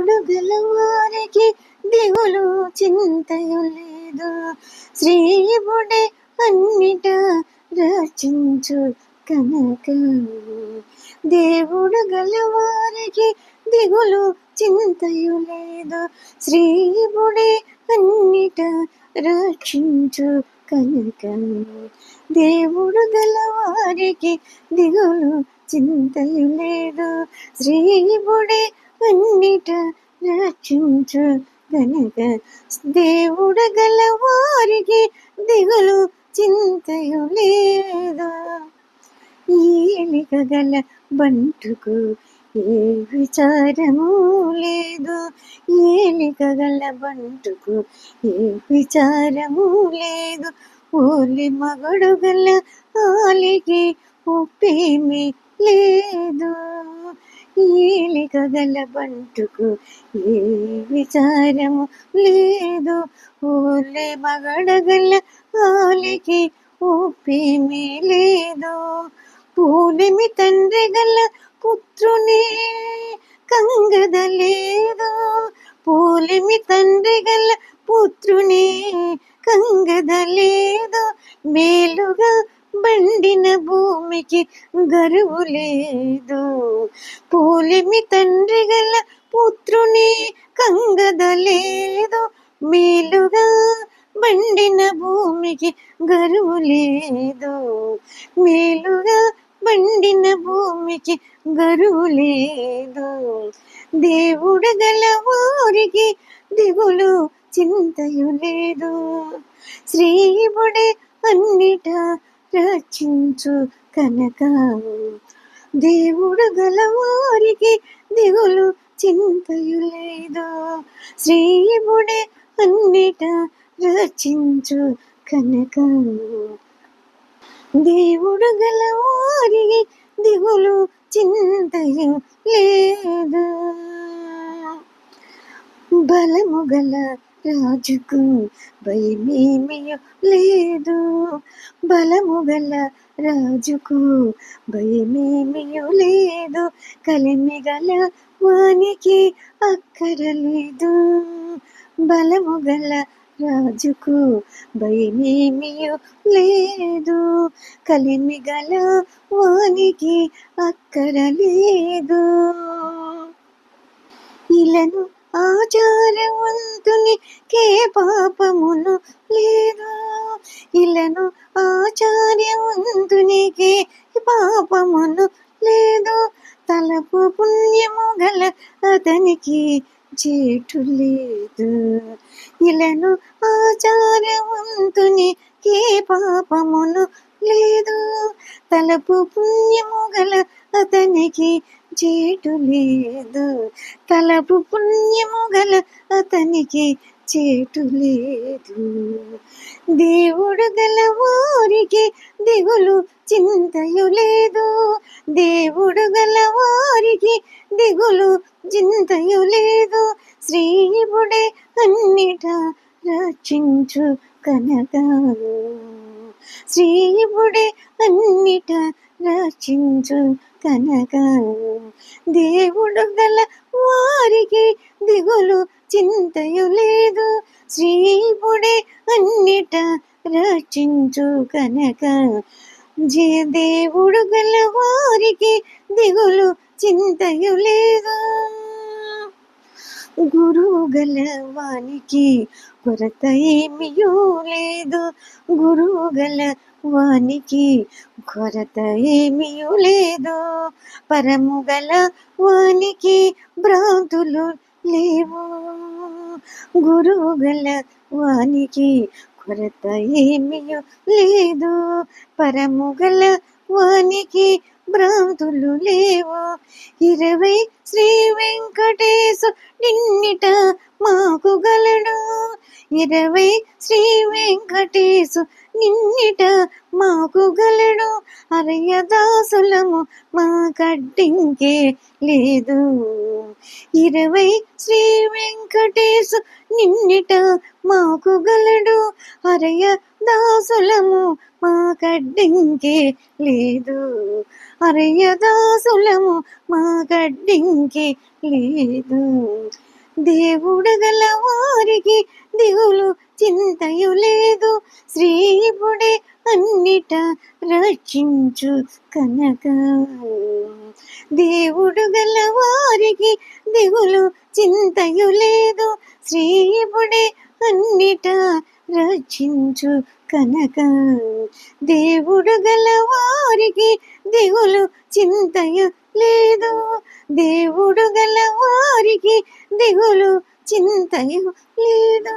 దేవుడు గలవారికి దిగులు చింతయు లేదు. శ్రీవుడే అన్నిట రచించు కనుక. దేవుడు గలవారికి దిగులు చింతయు లేదు. శ్రీవుడే అన్నిట రక్షించు కనుక. దేవుడు గలవారికి దిగులు చింతయు లేదు. శ్రీవుడే అన్నిట రక్షించు గనుక. దేవుడు గలవారికి దిగులు చింతయు లేదు. ఏలిక గల బంటుకు ఏ విచారము లేదు. ఏలిక గల బంటుకు ఏ విచారము లేదు. ఓలి మగడు గల ఆలికి ఒప్పేమి లేదు. ఏలిక గల బంటుకు ఏ విచారము లేదు. ఓలి మగడగల ఆలికి ఒప్పేమి లేదు. పూలిమి తండ్రి గల పుత్రుని కంగదలేదు. పూలిమి తండ్రి గల పుత్రుని కంగదలేదు. మేలుగా బండిన భూమికి గరువు లేదు. పూలిమి తండ్రి గల పుత్రుని కంగదలేదు. మేలుగా బండిన భూమికి గరువు లేదు. మేలుగా బండిన భూమికి గరువు లేదు. దేవుడు గలవారికి దిగులు చింతయు లేదు. శ్రీవుడే అన్నిట రక్షించు కనుక. దేవుడు గలవారికి దిగులు చింతయు లేదు. శ్రీవుడే అన్నిట రక్షించు కనుక. దేవుడు గలవారికి దిగులు చింతయు లేదు. బలము గల రాజుకు భయమేమియు లేదు. బలము గల రాజుకు భయమేమియు లేదు. కలిమి గల వానికి అక్కరలేదు. బలము గల రాజుకు భయమేమియు లేదు. కలిమి గల వానికి అక్కరలేదు. ఇలను ఆచార్యవంతునికే పాపమును లేదు. ఇలను ఆచార్యవంతునికే పాపమును లేదు. తలపు పుణ్యము గల అతనికి చేటు లేదు. ఇలను ఆచార్యవంతునికే పాపమును లేదు. తలపు పుణ్యము గల అతనికి చేటు లేదు. తలపు పుణ్యము గల అతనికి చేటు లేదు. దేవుడు గలవారికి దిగులు చింతయు లేదు. దేవుడు గలవారికి దిగులు చింతయు లేదు. శ్రీవుడే అన్నిట రక్షించు కనుక. శ్రీవుడే అన్నిట రక్షించు కనుక. దేవుడు గల వారికి దిగులు చింతయు లేదు. శ్రీవుడే అన్నిట రక్షించు కనుక. దేవుడు గల వారికి దిగులు చింతయు లేదు. గురువు గల వానికి కొరత ఏమియూ లేదు. గురువు గల వానికి కొరత ఏమియూ లేదు. పరము గల వానికి భ్రాంతులు లేవు. గురువు గల వానికి కొరత ఏమియూ లేదు. పరము గల వానికి భ్రాంతులు లేవు. 20 శ్రీ వెంకటేశు నిన్నిట మాకు గలడు. 20 శ్రీ వెంకటేశు నిన్నిట మాకు గలడు. అరయదాసులము మా కడ్డింకే లేదు. 20 శ్రీ వెంకటేశు నిన్నిట మాకు గలడు. అరయదాసులము మా కడ్డింకే లేదు. అరయదాసులము మా కడ్డింకే లేదు. దేవుడు గల వారికి దిగులు చింతయు లేదు, శ్రీపుడే అన్నిట రక్షించు కనక. దేవుడు గల వారికి దిగులు చింతయు లేదు, శ్రీపుడే అన్నిట రక్షించు కనక. దేవుడు గల వారికి దిగులు చింతయు లేదు, దేవుడు గల వారికి దిగులు చింతయు లేదు.